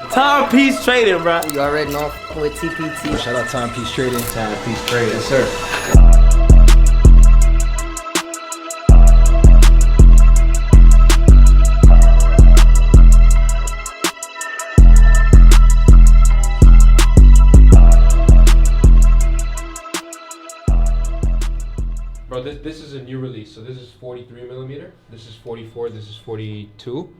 Timepiece Trading, bro. You already know with TPT. Shout out Timepiece Trading. Timepiece Trading. Yes, sir. Bro, this is a new release. So this is 43 millimeter. This is 44. This is 42.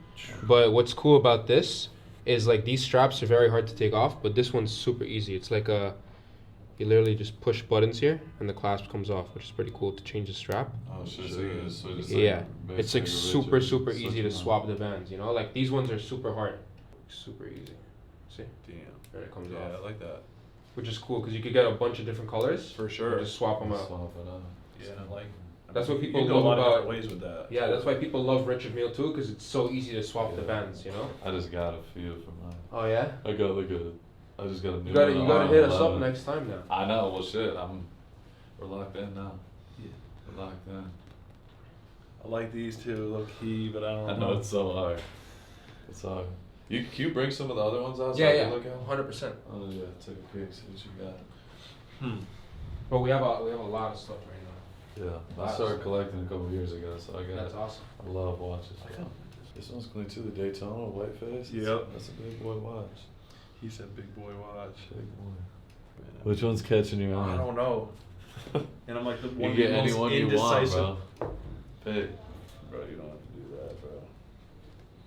But what's cool about this is like these straps are very hard to take off, but this one's super easy. It's like you literally just push buttons here and the clasp comes off, which is pretty cool to change the strap. Oh, so it's like Yeah, it's like super easy to swap the bands, you know? Like these ones are super hard. Super easy. See? Damn. And it comes Yeah, off. I like that. Which is cool because you could get a bunch of different colors. For sure. And just swap them out. Swap it out. Yeah, I like. That's what people you can go love a lot of about. different ways with that. Yeah, that's why people love Richard Mille too, because it's so easy to swap the bands, you know? I just got a feel for mine. Oh yeah? I got like I just got a new You gotta one. hit us up next time now. I know, well shit, we're locked in now. Yeah. We're locked in. I like these two, low key, but I don't I know it's so hard. It's hard. Can you bring some of the other ones out so I can look at them? 100%. Oh yeah, take a peek, see what you got. But we have a lot of stuff right now. Yeah, I started collecting a couple years ago, so I got. That's awesome. I love watches. This one's clean too. The Daytona white face. Yep. That's a big boy watch. He said big boy watch. Big boy. Which one's catching your eye? I don't know. And I'm like the one You get of the most anyone you want, indecisive. bro. Hey. Bro, you don't have to do that, bro.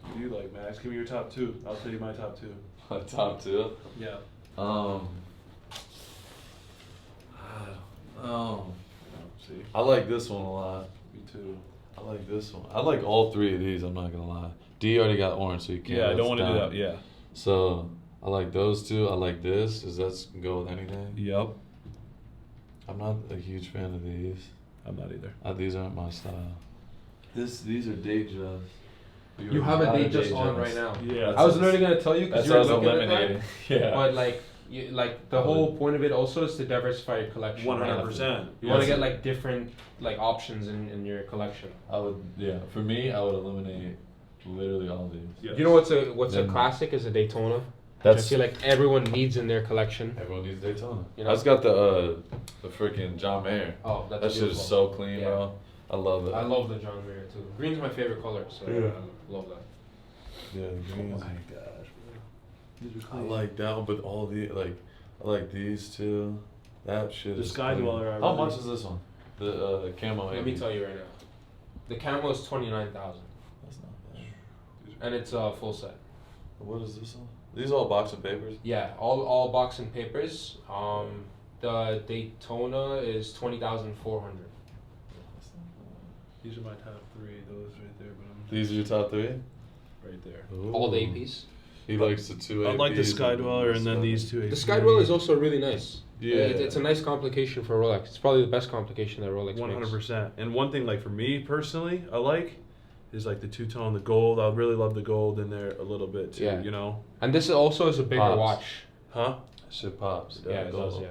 What do you like, Max? Give me your top two. I'll tell you my top two. My top two. Yeah. See? I like this one a lot. Me too. I like this one. I like all three of these. I'm not gonna lie. D already got orange, so you can't. Yeah, I don't want to do down. that. Yeah. So I like those two. I like this. Does that go with anything? Yep. I'm not a huge fan of these. I'm not either. These aren't my style. These are Datejust. You have a Datejust on right now. Yeah. I was literally gonna tell you because That's you're what I was looking at eliminating. that. Yeah. But like the whole point of it also is to diversify your collection. 100%. You want to get like different like options in your collection. I would, yeah. For me, I would eliminate literally all these. Yes. You know what's a classic is a Daytona. I feel like everyone needs in their collection. Everyone needs Daytona. You know? I just got the freaking John Mayer. Oh, that's that shit beautiful. is so clean, Yeah. bro. I love it. I love the John Mayer too. Green's my favorite color, so Yeah. I love that. Yeah, the greens. Oh my gosh, bro. These are I clean. like that one, but all the I like these two. That shit The is Sky clean. Dweller. How much is this one? The camo. Let me tell you right now. The camo is 29,000, That's not bad. and it's a full set. What is this one? These all box and papers. Yeah, all box and papers. The Daytona is 20,400. These are my top three. Those right there, but I'm These are your top three. right there. All the Ooh. APs. He likes the two. I like the APs Sky Dweller and then these two. The Sky Dweller is also really nice. Yeah. It's a nice complication for Rolex. It's probably the best complication that Rolex makes. 100%. And one thing, like for me personally, I like is like the two tone, the gold. I really love the gold in there a little bit too. Yeah. You know? And this also is a bigger Pops. watch. Huh? Shit pops. Yeah, it gold. does, yeah.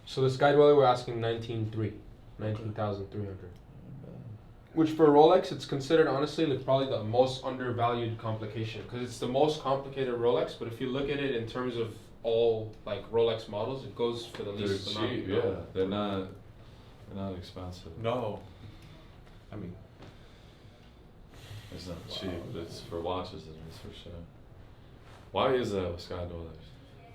So the Sky Dweller we're asking 19,300. Which for Rolex, it's considered honestly like probably the most undervalued complication because it's the most complicated Rolex. But if you look at it in terms of all like Rolex models, it goes for the They're least amount. cheap. You know? Yeah, they're not expensive. No. I mean, It's not cheap, but it's for watches. It is for sure. Why is that with Sky Dwellers?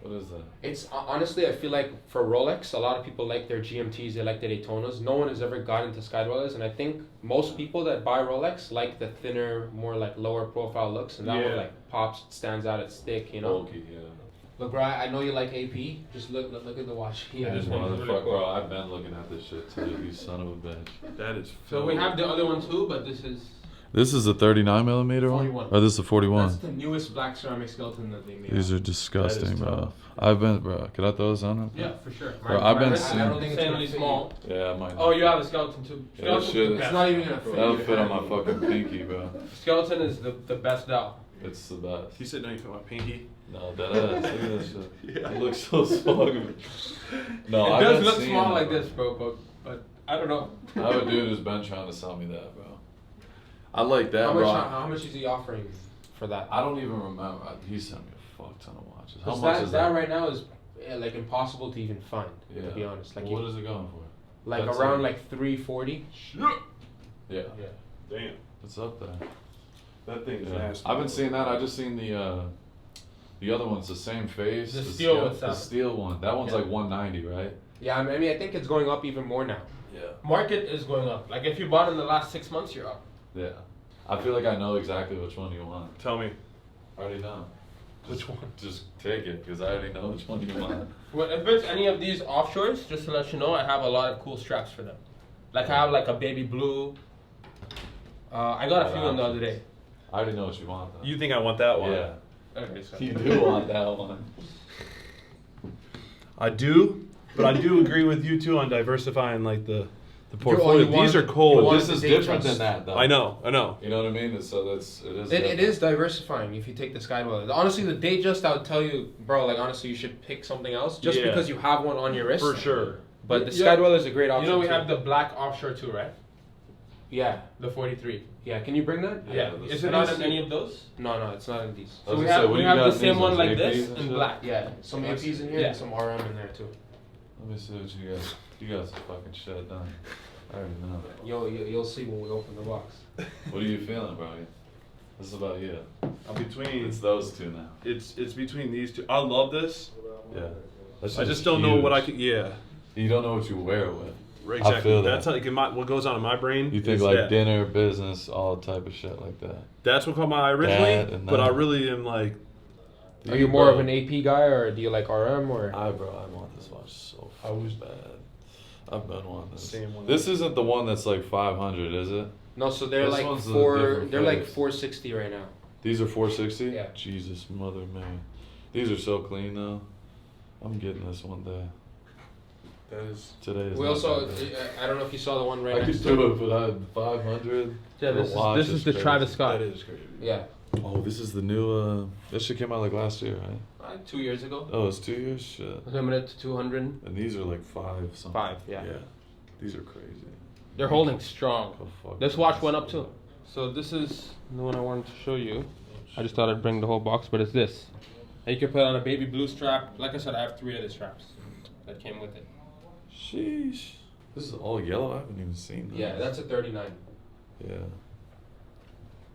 What is that? It's honestly, I feel like for Rolex, a lot of people like their GMTs, they like the Daytonas. No one has ever got into Sky Dwellers, and I think most people that buy Rolex like the thinner, more like lower profile looks, and that one like pops, stands out, it's thick, you know. Bulky, yeah. Look, bro, I know you like AP. Just look at the watch. Yeah, this this one is really motherfucker, cool. bro. I've been looking at this shit too. You son of a bitch. that is. So we have the other one too, but this is This is a 39 millimeter 41. one, or this is a 41. that's the newest black ceramic skeleton that they made. These are disgusting, That is bro. tough. Could I throw this on them? Yeah, for sure. Bro, I've been I seeing- don't think it's Insanely gonna fit small. Yeah, I might. Oh, you have a skeleton too. Yeah, Skeleton's shit. the It's best. not even gonna fit. That'll your fit on hand. my fucking pinky, bro. Skeleton is the best dial. It's the best. He said, "No, you feel my pinky." No, that ass. Look at that shit. It looks so small. No, It I've does been look seeing small it, like bro. this, bro, but I don't know. I have a dude who's been trying to sell me that, bro. I like that, How bro. much is he offering? for that. I don't even remember. He sent me a fuck ton of watches. How Because much is that? right now is like impossible to even find. Yeah. To be honest, like Well, what is it going for? like That's around like- like 340. Yeah. Yeah. Damn. It's up there. That thing's Yeah. nasty. I've been seeing that. I just seen the other one's the same face. The steel scale- one's The up. steel one. That one's Yeah. like 190, right? Yeah, I mean, I think it's going up even more now. Yeah. Market is going up. Like if you bought in the last 6 months, you're up. Yeah. I feel like I know exactly which one you want. Tell me. I already know. Which one? Just take it, because I already know which one you want. Well, if it's any of these offshores, just to let you know, I have a lot of cool straps for them. Like I have like a baby blue. I got a few in the other day. I already know what you want, though. You think I want that one? Yeah. Okay, so. You do want that one. I do, but I do agree with you too on diversifying like the you portfolio. want- These are you cold. want- This is they different just- than that, though. I know. You know what I mean? So it is. It different. is diversifying if you take the Skydweller. Honestly, the Datejust, I would tell you, bro, like honestly, you should pick something else just Yeah. because you have one on your wrist. For sure. But the Yeah. Skydweller is a great You option. know we too. have the black offshore too, right? Yeah. The 43. Yeah, can you bring that? Yeah. the Is it not in any of those? No, it's not in these. I was So we gonna say, have what we do you have got the in same these one ones, like APs this and in shit? black. Yeah, some APs in here Yeah. and some RM in there too. Let me see what you got. You got some fucking shit done. I already know. You'll see when we open the box. What are you feeling, bro? This is about you. I'm between. It's those two now. It's between these two. I love this. Yeah. I just don't know what I could. Yeah. You don't know what you wear it with. Exactly. I feel that. That's like what goes on in my brain. You think is like that. dinner, business, all type of shit like that. That's what caught my eye originally. That and But that. I really am like. Are you more of an AP guy or do you like RM or? I want this watch so fucking bad. I've been wanting this. Same one. This isn't the one that's like 500, is it? No, so they're This like one's a different they're like face. 460 right now. These are 460? Yeah. Jesus, mother Mary. These are so clean though. I'm getting this one day. That is. Today is We not also, that day. I don't know if you saw the one right I next could to do it. it, but I had 500. Yeah, The watch this is the crazy. Travis Scott. That is crazy. Yeah. Oh, this is the new. This shit came out like last year, right? 2 years ago. Oh, it's 2 years. Shit. Limited to 200. And these are like 5 something. 5, yeah. These are crazy. They're holding strong. Oh, fuck. This watch went up too. So this is the one I wanted to show you. I just thought I'd bring the whole box, but it's this. And you can put on a baby blue strap. Like I said, I have 3 of the straps that came with it. Sheesh. This is all yellow. I haven't even seen that. Yeah, that's a 39. Yeah.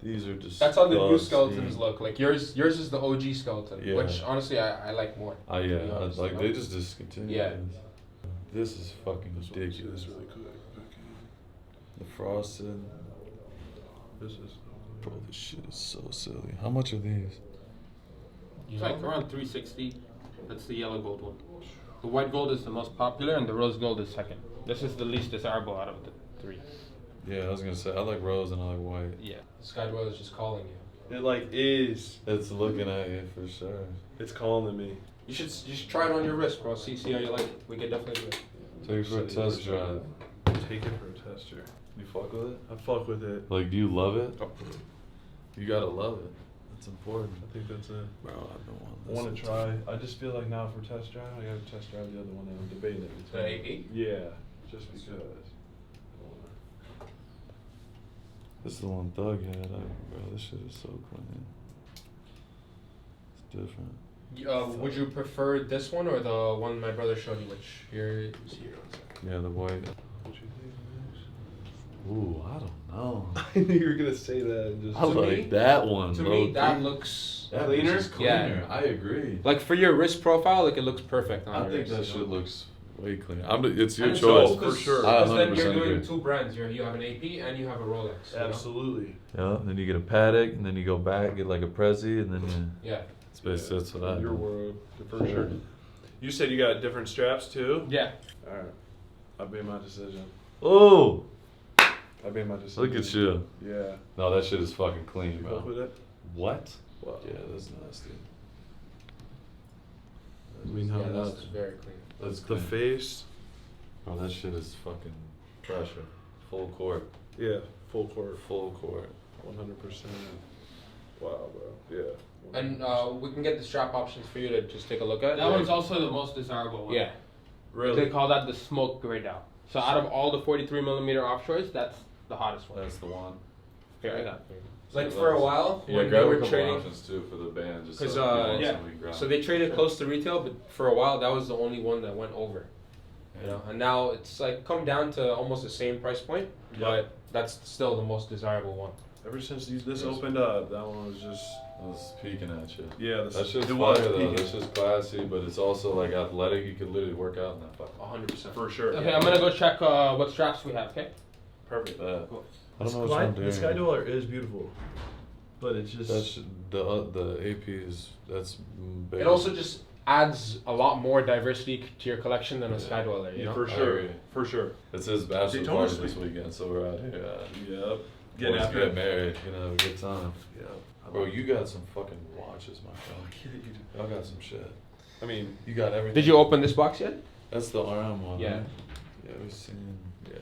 These are just. That's how the new skeletons look. Like yours is the OG skeleton, Yeah. which honestly I like more. Oh yeah, to be honest, like you they know? just discontinued. Yeah. This is fucking ridiculous. Really cool. Okay. The frosted. This is. Bro, this shit is so silly. How much are these? It's like around 360. That's the yellow gold one. The white gold is the most popular, and the rose gold is second. This is the least desirable out of the 3. Yeah, I was gonna say I like rose and I like white. Yeah. The Skydweller is just calling you. It like is. It's looking at you for sure. It's calling me. You should try it on your wrist, bro. See how you like it. We could definitely do it. Take it for a test drive. Take it for a test drive. You fuck with it? I fuck with it. Like, do you love it? Oh, You gotta love it. It's important. I think that's it. Bro, I've been wanting I this. want to try. I just feel like now for test drive, I gotta test drive the other one. And I'm debating it. The AP? Yeah, just because. This is the one Thug had. Bro, this shit is so clean. It's different. Would you prefer this one or the one my brother showed you? Which here. Yeah, the white. What you think? Ooh, I don't know. I knew you were gonna say that. And just I To like me- that one. To low me, key. that looks That cleaner? is cleaner. Yeah. I agree. like for your wrist profile. Like it looks perfect on I your think wrist, that you know? shit looks way cleaner. It's your And it's choice. cool 'cause- For sure. I Because then you're 100% doing agree. 2 brands. You have an AP and you have a Rolex. you know? Absolutely. Yeah, then you get a Patek, and then you go back, get like a Prezi, and then you. Yeah. It's basically that's what I Your do. world, for sure. You said you got different straps too. Yeah. All right. I made my decision. Oh, I made my decision. look at you. Yeah. No, that shit is fucking clean, You bro. fuck with it? What? Wow. Yeah, that's nasty. I mean, how Yeah, that's much? very clean. That's The clean. face. Bro, that shit is fucking pressure. Full court. Yeah. Full court. Full court. 100%. Wow, bro. Yeah. And we can get the strap options for you to just take a look at. That one's also the most desirable one. Yeah. Really? They call that the smoke gray Dow. So out of all the 43mm offshores, that's the hottest one. That's the one. Here, I got. Like for a while, Yeah, when they grab a were couple trading, options too for the band. Just because so if you want yeah, something, grab so it. they traded close to retail, but for a while that was the only one that went over. You know, and now it's like come down to almost the same price point, but that's still the most desirable one. Ever since this opened up, that one was just. I was peeking at you. Yeah, That's just it fire was though. peaking. That's just classy, but it's also like athletic. You could literally work out in that fucking. 100%. For sure. Okay, I'm gonna go check what straps we have. Okay. Perfect. Cool. I don't know which one The Sky Dweller is beautiful, but it's just. That's the AP is that's. Big. It also just adds a lot more diversity to your collection than a Sky Dweller. You know? for sure. For sure. It's his bachelor Daytona party this Suite. weekend, so we're out here. Yep. Boys get married, you know, have a good time. Yeah. Bro, you got some fucking watches, my friend. Y'all got some shit. I mean, You got everything. Did you open this box yet? That's the RM one. Yeah. Right? Yeah, we've seen. Yeah.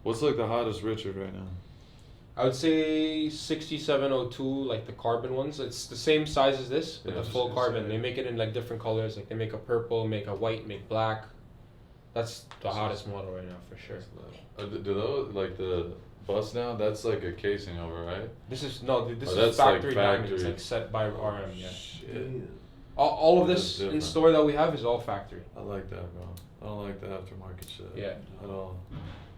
What's like the hottest Richard right now? I would say 6702, like the carbon ones. It's the same size as this, but Yeah, the just full gonna carbon. say. They make it in like different colors. Like they make a purple, make a white, make black. That's the hottest model right now for sure. Do those like the bust down? That's like a casing over, right? This is no, this Oh, is that's like factory diamonds, factory. like set by RM. Yeah. Shit. All of That's this in different. store that we have is all factory. I like that, bro. I don't like the aftermarket shit. Yeah. At all.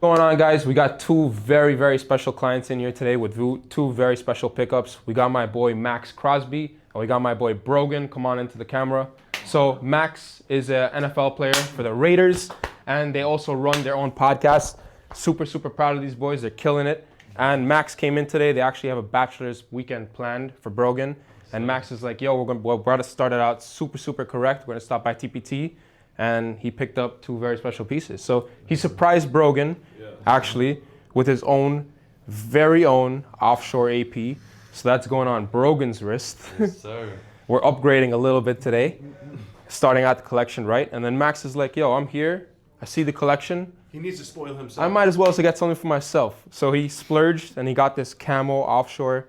Going on, guys? We got two very, very special clients in here today with two very special pickups. We got my boy Maxx Crosby and we got my boy Brogan. Come on into the camera. So Maxx is an NFL player for the Raiders and they also run their own podcast. Super, super proud of these boys. They're killing it. And Maxx came in today. They actually have a bachelor's weekend planned for Brogan. And Maxx is like, yo, we're about to start it out super, super correct. We're gonna stop by TPT. And he picked up two very special pieces. So he surprised Brogan, actually, with his own, very own offshore AP. So that's going on Brogan's wrist. Yes, sir. We're upgrading a little bit today, starting out the collection right. And then Maxx is like, yo, I'm here. I see the collection. he needs to spoil himself. I might as well get something for myself. So he splurged and he got this camo offshore.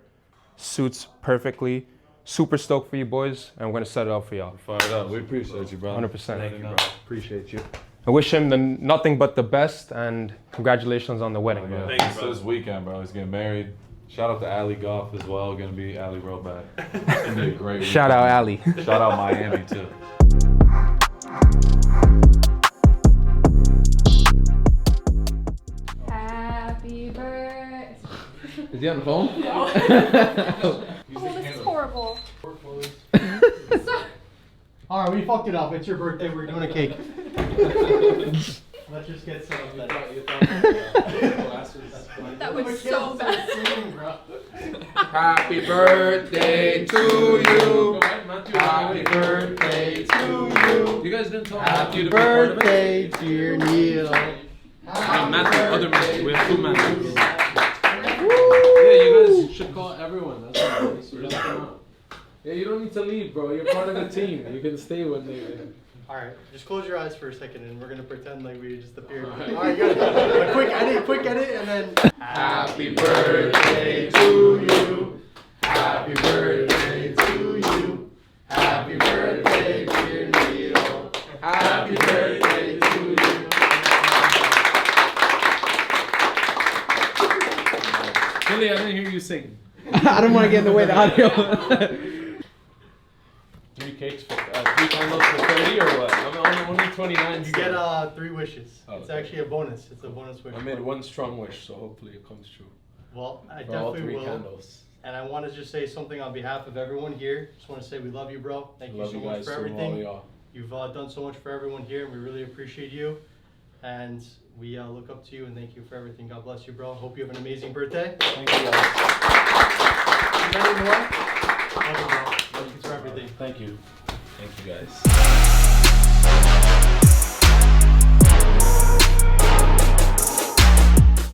Suits perfectly. Super stoked for you boys, and we're gonna set it up for y'all. Fired up. We appreciate you, bro. 100%. Thank you, bro. Appreciate you. I wish him nothing but the best, and congratulations on the wedding, bro. Thank you, It's brother. this weekend, bro. He's getting married. Shout out to Ali Goff as well. Gonna be Ali Roback. Gonna be a great Shout out Ali. weekend. Shout out Miami too. Happy birthday. Is he on the phone? Oh, this is horrible. All right, we fucked it up. It's your birthday. We're doing a cake. Let's just get set up then. That was so bad. Happy birthday to you. Happy birthday to you. You guys didn't tell Happy birthday, dear Neil. Other Matthew. We have two Matthews. Yeah, you guys should call everyone. That's nice. Really come out. Yeah, you don't need to leave, bro. You're part of the team. You can stay when they. All right, just close your eyes for a second, and we're gonna pretend like we just appeared. All right, good. A quick edit, and then. Happy birthday to you. Happy birthday to you. Happy birthday, dear Neil. Happy birthday to you. Billy, I didn't hear you sing. I don't want to get in the way of the audio. 3 cakes for 3 candles for 30 or what? I'm only 29. You get 3 wishes. Oh, It's okay. actually a bonus. It's a bonus wish. I made one strong wish, so hopefully it comes true. Well, I For all definitely 3 will. candles. And I want to just say something on behalf of everyone here. Just want to say we love you, bro. Thank you Love so you much guys for too, all of everything. y'all. You've done so much for everyone here, and we really appreciate you. And we look up to you and thank you for everything. God bless you, bro. Hope you have an amazing birthday. Thank you guys. Any more? Love you, bro. Thank you for everything. Thank you. Thank you guys.